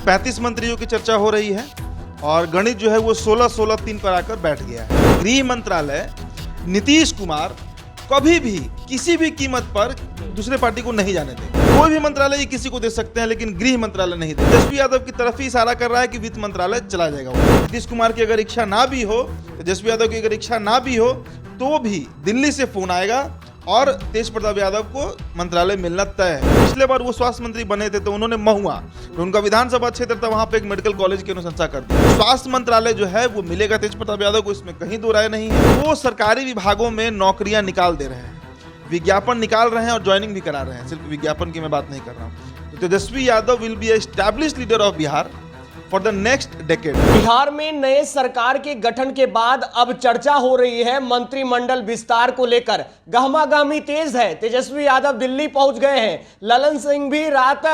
35 मंत्रियों की चर्चा हो रही है और गणित जो है वो 16-16-3 पर आकर बैठ गया है। गृह मंत्रालय नीतीश कुमार कभी भी किसी भी कीमत पर दूसरे पार्टी को नहीं जाने देंगे। कोई भी मंत्रालय ये किसी को दे सकते हैं लेकिन गृह मंत्रालय नहीं दे। तेजस्वी यादव की तरफ ही इशारा कर रहा है कि वित्त मंत्रालय चला जाएगा। नीतीश कुमार की अगर इच्छा ना भी हो, तेजस्वी यादव की अगर इच्छा ना भी हो, तो भी दिल्ली से फोन आएगा और तेज प्रताप यादव को मंत्रालय मिलना तय है। पिछले बार वो स्वास्थ्य मंत्री बने थे तो उन्होंने महुआ, तो उनका विधानसभा क्षेत्र था, वहां पे एक मेडिकल कॉलेज की अनुशंसा कर दी। स्वास्थ्य मंत्रालय जो है वो मिलेगा तेज प्रताप यादव को, इसमें कहीं दो राय नहीं है। वो सरकारी विभागों में नौकरियां निकाल दे रहे हैं, विज्ञापन निकाल रहे हैं और ज्वाइनिंग भी करा रहे हैं। सिर्फ विज्ञापन की मैं बात नहीं कर रहा हूँ। तो Tejashwi Yadav will be established leader of Bihar for the next decade. Bihar में नए सरकार के गठन के बाद अब चर्चा हो रही है मंत्रिमंडल विस्तार को लेकर। गहमागहमी तेज है। तेजस्वी यादव दिल्ली पहुंच गए हैं। ललन सिंह भी रात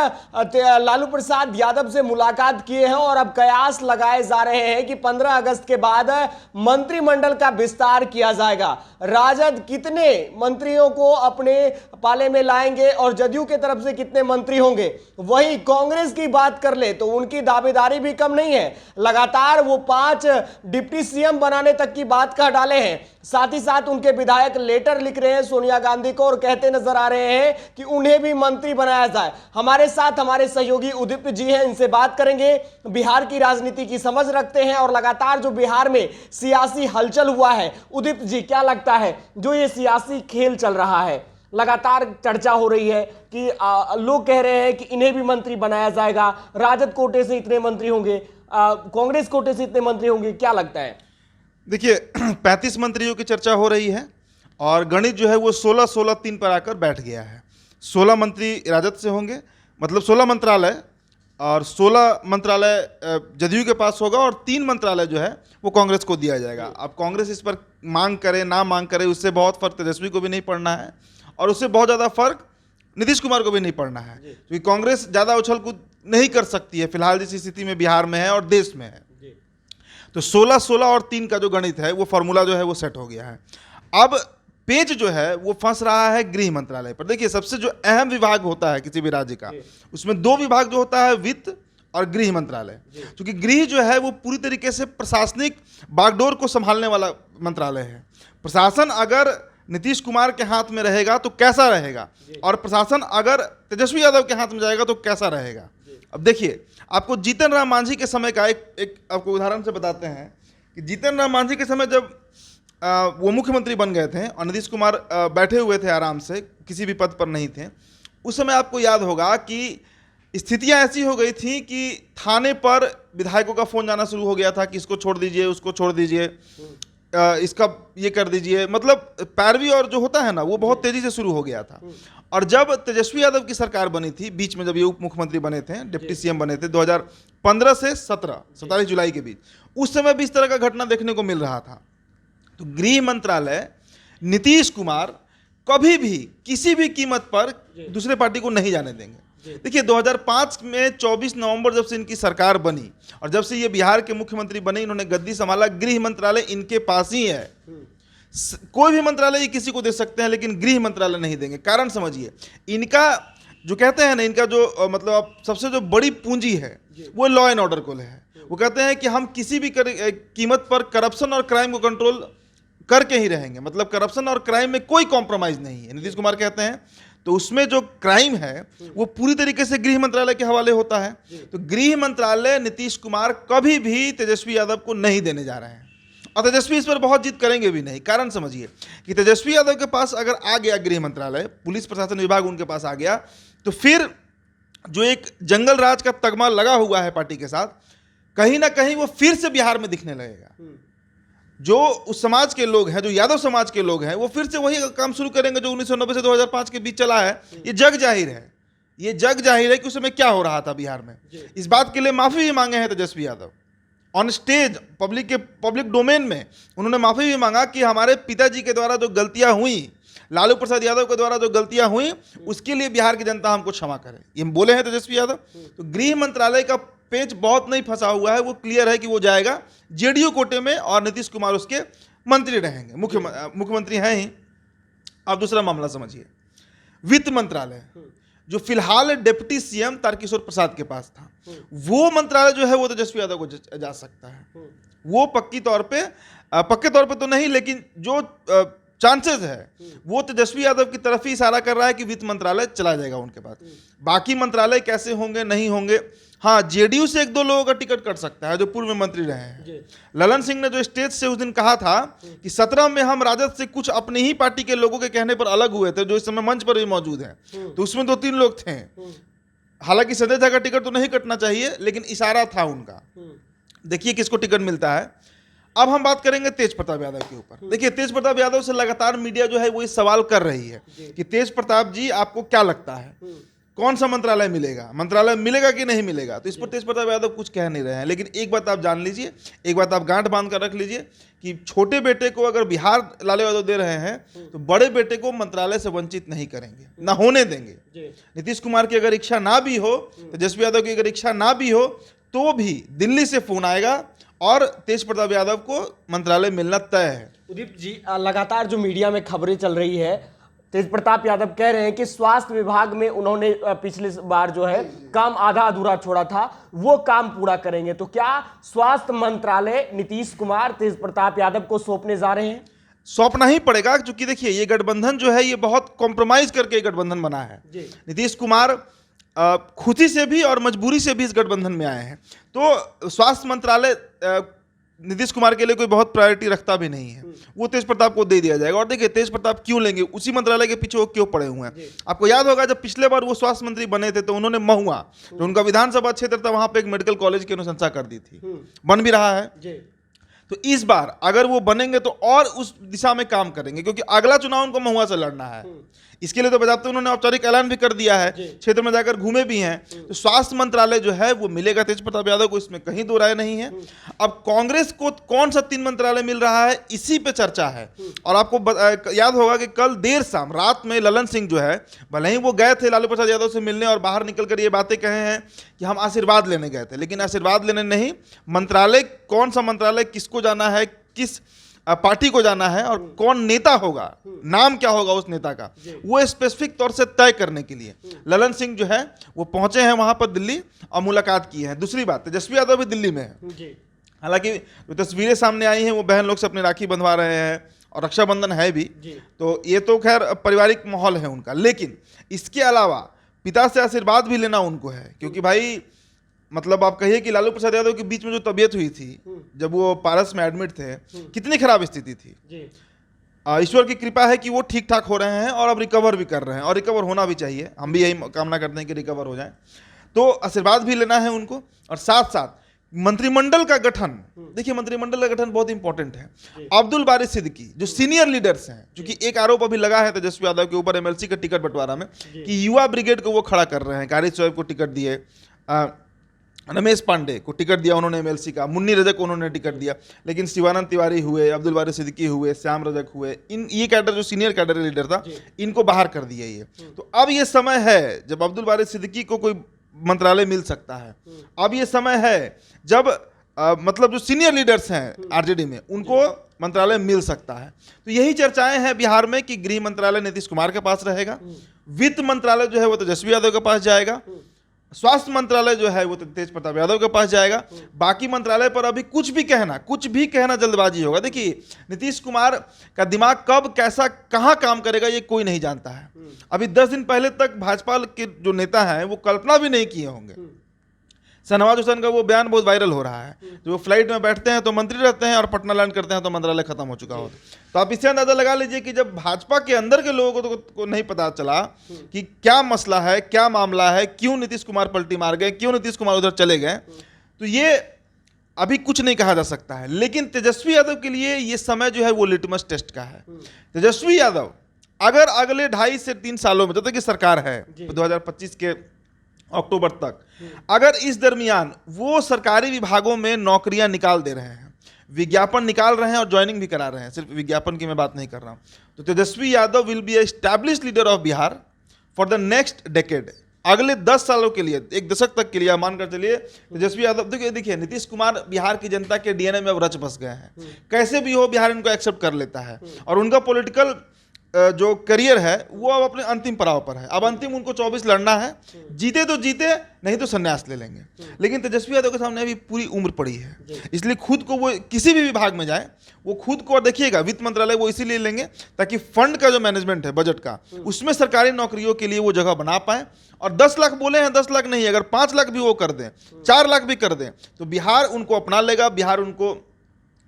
लालू प्रसाद यादव से मुलाकात किए हैं और अब कयास लगाए जा रहे हैं कि 15 अगस्त के बाद मंत्रिमंडल का विस्तार किया जाएगा। राजद कितने मंत्रियों को अपने पाले में लाएंगे और जदयू की तरफ से कितने मंत्री होंगे। वहीं कांग्रेस की बात कर ले तो उनकी दावेदारी भी कम नहीं है। लगातार वो 5 डिप्टी सीएम बनाने तक की बात कह डाले हैं। साथ ही साथ उनके विधायक लेटर लिख रहे हैं सोनिया गांधी को और कहते नजर आ रहे हैं कि उन्हें भी मंत्री बनाया जाए। हमारे साथ हमारे सहयोगी उदित जी हैं, इनसे बात करेंगे। बिहार की राजनीति की समझ रखते हैं और लगातार जो बिहार में सियासी हलचल हुआ है, उदित जी क्या लगता है जो ये सियासी खेल चल रहा है, लगातार चर्चा हो रही है कि लोग कह रहे हैं कि इन्हें भी मंत्री बनाया जाएगा, राजद कोटे से इतने मंत्री होंगे, कांग्रेस कोटे से इतने मंत्री होंगे, क्या लगता है? देखिए 35 मंत्रियों की चर्चा हो रही है और गणित जो है वो 16-16-3 पर आकर बैठ गया है। 16 मंत्री राजद से होंगे, मतलब 16 मंत्रालय, और 16 मंत्रालय जदयू के पास होगा और 3 मंत्रालय जो है वो कांग्रेस को दिया जाएगा। अब कांग्रेस इस पर मांग करे ना मांग करे, उससे बहुत फर्क तेजस्वी को भी नहीं पड़ना है और उससे बहुत ज़्यादा फर्क नीतीश कुमार को भी नहीं पड़ना है, क्योंकि कांग्रेस ज़्यादा उछल कूद नहीं कर सकती है फिलहाल जिस स्थिति में बिहार में है और देश में है। तो 16-16 और 3 का जो गणित है वो फार्मूला जो है वो सेट हो गया है। अब पेज जो है वो फंस रहा है गृह मंत्रालय पर। देखिए सबसे जो अहम विभाग होता है किसी भी राज्य का, उसमें 2 विभाग जो होता है, वित्त और गृह मंत्रालय। क्योंकि गृह जो है वो पूरी तरीके से प्रशासनिक बागडोर को संभालने वाला मंत्रालय है। प्रशासन अगर नीतीश कुमार के हाथ में रहेगा तो कैसा रहेगा, और प्रशासन अगर तेजस्वी यादव के हाथ में जाएगा तो कैसा रहेगा। अब देखिए आपको जीतन राम मांझी के समय का एक आपको उदाहरण से बताते हैं कि जीतन राम मांझी के समय जब वो मुख्यमंत्री बन गए थे और नीतीश कुमार बैठे हुए थे आराम से, किसी भी पद पर नहीं थे, उस समय आपको याद होगा कि स्थितियां ऐसी हो गई थी कि थाने पर विधायकों का फोन जाना शुरू हो गया था कि इसको छोड़ दीजिए, उसको छोड़ दीजिए, इसका ये कर दीजिए, मतलब पैरवी और जो होता है ना वो बहुत तेजी से शुरू हो गया था। और जब तेजस्वी यादव की सरकार बनी थी बीच में, जब ये उप मुख्यमंत्री बने थे, डिप्टी सीएम बने थे 2015 से 27 जुलाई के बीच, उस समय भी इस तरह का घटना देखने को मिल रहा था। तो गृह मंत्रालय नीतीश कुमार कभी भी किसी भी कीमत पर दूसरे पार्टी को नहीं जाने देंगे। देखिए 2005 में 24 नवंबर जब से इनकी सरकार बनी और जब से ये बिहार के मुख्यमंत्री बने, इन्होंने गद्दी संभाला, गृह मंत्रालय इनके पास ही है। कोई भी मंत्रालय ये किसी को दे सकते हैं लेकिन गृह मंत्रालय नहीं देंगे। कारण समझिए, इनका जो कहते हैं ना, इनका जो मतलब अब सबसे जो बड़ी पूंजी है वो लॉ एंड ऑर्डर को है। वो कहते हैं कि हम किसी भी कीमत पर करप्शन और क्राइम को कंट्रोल करके ही रहेंगे, मतलब करप्शन और क्राइम में कोई कॉम्प्रोमाइज नहीं है, नीतीश कुमार कहते हैं। तो उसमें जो क्राइम है वो पूरी तरीके से गृह मंत्रालय के हवाले होता है। तो गृह मंत्रालय नीतीश कुमार कभी भी तेजस्वी यादव को नहीं देने जा रहे हैं और तेजस्वी इस पर बहुत जिद करेंगे भी नहीं। कारण समझिए कि तेजस्वी यादव के पास अगर आ गया गृह मंत्रालय, पुलिस प्रशासन विभाग उनके पास आ गया, तो फिर जो एक जंगल राज का तगमा लगा हुआ है पार्टी के साथ, कहीं ना कहीं वो फिर से बिहार में दिखने लगेगा। जो उस समाज के लोग हैं, जो यादव समाज के लोग हैं, वो फिर से वही काम शुरू करेंगे जो 1990 से 2005 के बीच चला है। ये जग जाहिर है, ये जग जाहिर है कि उस समय क्या हो रहा था बिहार में। इस बात के लिए माफी भी मांगे हैं Tejashwi Yadav on stage, public domain में उन्होंने माफी भी मांगा कि हमारे पिताजी के द्वारा जो गलतियां हुई, लालू प्रसाद यादव के द्वारा जो गलतियां हुई, उसके लिए बिहार की जनता हमको क्षमा करे, ये बोले हैं तेजस्वी यादव। तो गृह मंत्रालय का पेच बहुत नहीं फंसा हुआ है, वो क्लियर है कि वो जाएगा जेडीयू कोटे में और नीतीश कुमार उसके मंत्री रहेंगे, मुख्यमंत्री हैं ही। अब दूसरा मामला समझिए, वित्त मंत्रालय जो फिलहाल डिप्टी सीएम तारकिशोर प्रसाद के पास था, वो मंत्रालय जो है वो तेजस्वी यादव को जा सकता है। वो पक्के तौर पे तो नहीं, लेकिन जो चांसेस है वो तेजस्वी यादव की तरफ ही इशारा कर रहा है कि वित्त मंत्रालय चला जाएगा उनके पास। बाकी मंत्रालय कैसे होंगे नहीं होंगे, हाँ जेडीयू से एक दो लोगों का टिकट कट सकता है जो पूर्व मंत्री रहे हैं। ललन सिंह ने जो स्टेज से उस दिन कहा था कि 17 में हम राजद से कुछ अपनी ही पार्टी के लोगों के कहने पर अलग हुए थे, जो इस समय मंच पर भी मौजूद हैं, तो उसमें 2-3 लोग थे। हालांकि संजय झा का टिकट तो नहीं कटना चाहिए, लेकिन इशारा था उनका। देखिए किसको टिकट मिलता है। अब हम बात करेंगे तेज प्रताप यादव के ऊपर। देखिए तेज प्रताप यादव से लगातार मीडिया जो है वो इस सवाल कर रही है कि तेज प्रताप जी आपको क्या लगता है कौन सा मंत्रालय मिलेगा कि नहीं मिलेगा। तो इस पर तेज प्रताप यादव कुछ कह नहीं रहे हैं, लेकिन एक बात आप जान लीजिए, एक बात आप गांठ बांध कर रख लीजिए कि छोटे बेटे को अगर बिहार लालू यादव दे रहे हैं तो बड़े बेटे को मंत्रालय से वंचित नहीं करेंगे, ना होने देंगे। नीतीश कुमार की अगर इच्छा ना भी हो, तेजस्वी यादव की अगर इच्छा ना भी हो, तो भी दिल्ली से फोन आएगा और तेज प्रताप यादव को मंत्रालय मिलना तय है। उदीप जी, लगातार जो मीडिया में खबरें चल रही है, तेज प्रताप यादव कह रहे हैं कि स्वास्थ्य विभाग में उन्होंने पिछले बार जो है काम आधा अधूरा छोड़ा था, वो काम पूरा करेंगे। तो क्या स्वास्थ्य मंत्रालय नीतीश कुमार तेज प्रताप यादव को सौंपने जा रहे हैं? सौंपना ही पड़ेगा, क्योंकि देखिए ये गठबंधन जो है ये बहुत कॉम्प्रोमाइज करके गठबंधन बना है। नीतीश कुमार खुशी से भी और मजबूरी से भी इस गठबंधन में आए हैं। तो स्वास्थ्य मंत्रालय नीतीश कुमार के लिए कोई बहुत प्रायोरिटी रखता भी नहीं है, वो तेज प्रताप को दे दिया जाएगा। और देखिए तेज प्रताप क्यों लेंगे, उसी मंत्रालय के पीछे वो क्यों पड़े हुए हैं। आपको याद होगा जब पिछले बार वो स्वास्थ्य मंत्री बने थे तो उन्होंने महुआ, जो उनका विधानसभा क्षेत्र था, वहां पे एक मेडिकल कॉलेज की अनुशंसा कर दी थी, बन भी रहा है। तो इस बार अगर वो बनेंगे तो और उस दिशा में काम करेंगे, क्योंकि अगला चुनाव उनको महुआ से लड़ना है। इसके लिए तो बजाते उन्होंने औपचारिक ऐलान भी कर दिया है, क्षेत्र में जाकर घूमे भी हैं। तो स्वास्थ्य मंत्रालय जो है वो मिलेगा तेज प्रताप यादव को, इसमें कहीं दो राय नहीं है। अब कांग्रेस को कौन सा 3 मंत्रालय मिल रहा है, इसी पे चर्चा है। और आपको याद होगा कि कल देर शाम रात में ललन सिंह जो है, भले ही वो गए थे लालू प्रसाद यादव से मिलने और बाहर निकलकर ये बातें कहे हैं कि हम आशीर्वाद लेने गए थे, लेकिन आशीर्वाद लेने नहीं, मंत्रालय कौन सा मंत्रालय किसको जाना है, किस पार्टी को जाना है और कौन नेता होगा, नाम क्या होगा उस नेता का, वो स्पेसिफिक तौर से तय करने के लिए ललन सिंह जो है वो पहुंचे हैं वहां पर दिल्ली और मुलाकात की है। दूसरी बात, तेजस्वी यादव भी दिल्ली में है। हालांकि जो तस्वीरें सामने आई हैं वो बहन लोग से अपनी राखी बंधवा रहे हैं और रक्षाबंधन है भी, तो ये तो खैर पारिवारिक माहौल है उनका। लेकिन इसके अलावा पिता से आशीर्वाद भी लेना उनको है, क्योंकि भाई मतलब आप कहिए कि लालू प्रसाद यादव के बीच में जो तबीयत हुई थी जब वो पारस में एडमिट थे, कितनी खराब स्थिति थी। ईश्वर की कृपा है कि वो ठीक ठाक हो रहे हैं और अब रिकवर भी कर रहे हैं, और रिकवर होना भी चाहिए, हम भी यही कामना करते हैं कि रिकवर हो जाए। तो आशीर्वाद भी लेना है उनको, और साथ साथ मंत्रिमंडल का गठन, देखिए मंत्रिमंडल का गठन बहुत इंपॉर्टेंट है। अब्दुल बारी सिद्दीकी जो सीनियर लीडर्स हैं, क्योंकि एक आरोप अभी लगा है तेजस्वी यादव के ऊपर एमएलसी के टिकट बंटवारा में कि युवा ब्रिगेड को वो खड़ा कर रहे हैं। कारी शोएब को टिकट दिए, रमेश पांडे को टिकट दिया उन्होंने एमएलसी का, मुन्नी रजक को उन्होंने टिकट दिया, लेकिन शिवानंद तिवारी हुए, अब्दुल बारी सिद्दीकी हुए, श्याम रजक हुए, ये कैडर जो सीनियर कैडर लीडर था इनको बाहर कर दिया ये। तो अब ये समय है जब अब्दुल बारी सिद्दीकी को कोई मंत्रालय मिल सकता है। अब ये समय है जब मतलब जो सीनियर लीडर्स हैं आरजेडी में उनको मंत्रालय मिल सकता है। तो यही चर्चाएं हैं बिहार में कि गृह मंत्रालय नीतीश कुमार के पास रहेगा, वित्त मंत्रालय जो है वो तेजस्वी यादव के पास जाएगा, स्वास्थ्य मंत्रालय जो है वो तेज प्रताप यादव के पास जाएगा। बाकी मंत्रालय पर अभी कुछ भी कहना जल्दबाजी होगा। देखिए नीतीश कुमार का दिमाग कब कैसा कहां काम करेगा ये कोई नहीं जानता है। अभी 10 दिन पहले तक भाजपा के जो नेता हैं वो कल्पना भी नहीं किए होंगे। शहनवाज हुसैन का वो बयान बहुत वायरल हो रहा है, जो वो फ्लाइट में बैठते हैं तो मंत्री रहते हैं और पटना लैंड करते हैं तो मंत्रालय खत्म हो चुका होता। तो आप इससे अंदाजा लगा लीजिए कि जब भाजपा के अंदर के लोगों को नहीं पता चला कि क्या मसला है, क्या मामला है, क्यों नीतीश कुमार पलटी मार गए, क्यों नीतीश कुमार उधर चले गए, तो ये अभी कुछ नहीं कहा जा सकता है। लेकिन तेजस्वी यादव के लिए ये समय जो है वो लिटमस टेस्ट का है। तेजस्वी यादव अगर अगले 2.5 से 3 सालों में, जब तक की सरकार है 2025 के अक्टूबर तक, अगर इस दरमियान वो सरकारी विभागों में नौकरियां निकाल दे रहे हैं, विज्ञापन निकाल रहे हैं और ज्वाइनिंग भी करा रहे हैं, सिर्फ विज्ञापन की मैं बात नहीं कर रहा हूं, तो Tejashwi Yadav will be established leader of Bihar for the next decade. अगले 10 सालों के लिए, 1 दशक तक के लिए मानकर चलिए तेजस्वी यादव। देखिए नीतीश कुमार बिहार की जनता के डीएनए में अब रच बस गए हैं, कैसे भी हो बिहार इनको एक्सेप्ट कर लेता है और उनका पॉलिटिकल जो करियर है वो अब अपने अंतिम पड़ाव पर है। अब अंतिम उनको 24 लड़ना है, जीते तो जीते, नहीं तो संन्यास ले लेंगे। लेकिन तेजस्वी यादव के सामने अभी पूरी उम्र पड़ी है, इसलिए खुद को वो किसी भी विभाग में जाए वो खुद को, और देखिएगा वित्त मंत्रालय वो इसीलिए लेंगे ताकि फंड का जो मैनेजमेंट है बजट का, उसमें सरकारी नौकरियों के लिए वो जगह बना पाए। और 10 लाख बोले हैं, 10 लाख नहीं, अगर 5 लाख भी वो कर दें, 4 लाख भी कर दें, तो बिहार उनको अपना लेगा, बिहार उनको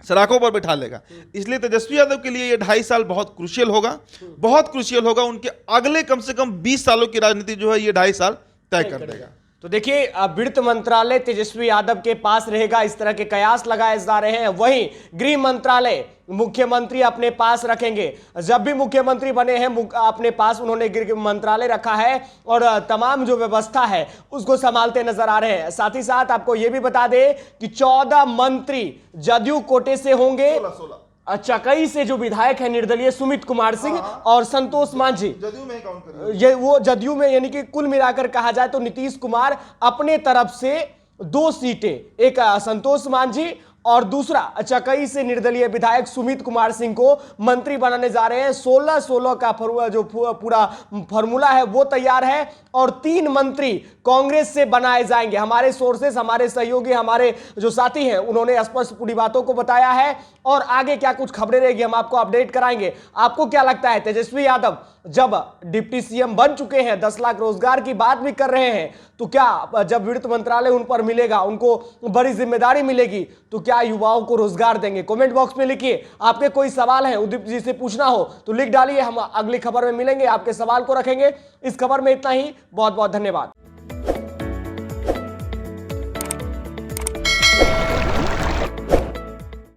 सराखों पर बैठा लेगा। इसलिए तेजस्वी यादव के लिए ये 2.5 साल बहुत क्रूशियल होगा, बहुत क्रूशियल होगा। उनके अगले कम से कम 20 सालों की राजनीति जो है ये 2.5 साल तय कर देगा। तो देखिए, वित्त मंत्रालय तेजस्वी यादव के पास रहेगा, इस तरह के कयास लगाए जा रहे हैं। वहीं गृह मंत्रालय मुख्यमंत्री अपने पास रखेंगे। जब भी मुख्यमंत्री बने हैं अपने पास उन्होंने गृह मंत्रालय रखा है और तमाम जो व्यवस्था है उसको संभालते नजर आ रहे हैं। साथ ही साथ आपको यह भी बता दें कि 14 मंत्री जदयू कोटे से होंगे। 16 चकई से जो विधायक है निर्दलीय सुमित कुमार सिंह और संतोष मांझी, जदयू में काउंट करिए, ये वो जदयू में, यानी कि कुल मिलाकर कहा जाए तो नीतीश कुमार अपने तरफ से 2 सीटें, एक संतोष मांझी और दूसरा चकई से निर्दलीय विधायक सुमित कुमार सिंह को मंत्री बनाने जा रहे हैं। 16-16 का जो पूरा फॉर्मूला है वो तैयार है और 3 मंत्री कांग्रेस से बनाए जाएंगे। हमारे सोर्सेस, हमारे सहयोगी, हमारे जो साथी हैं उन्होंने स्पष्ट पूरी बातों को बताया है और आगे क्या कुछ खबरें रहेगी हम आपको अपडेट कराएंगे। आपको क्या लगता है, तेजस्वी यादव जब डिप्टी सीएम बन चुके हैं, 10 लाख रोजगार की बात भी कर रहे हैं, तो क्या जब वित्त मंत्रालय उन पर मिलेगा, उनको बड़ी जिम्मेदारी मिलेगी, तो क्या युवाओं को रोजगार देंगे? कमेंट बॉक्स में लिखिए। आपके कोई सवाल है उदीप जी से पूछना हो तो लिख डालिए, हम अगली खबर में मिलेंगे, आपके सवाल को रखेंगे। इस खबर में इतना ही, बहुत बहुत धन्यवाद।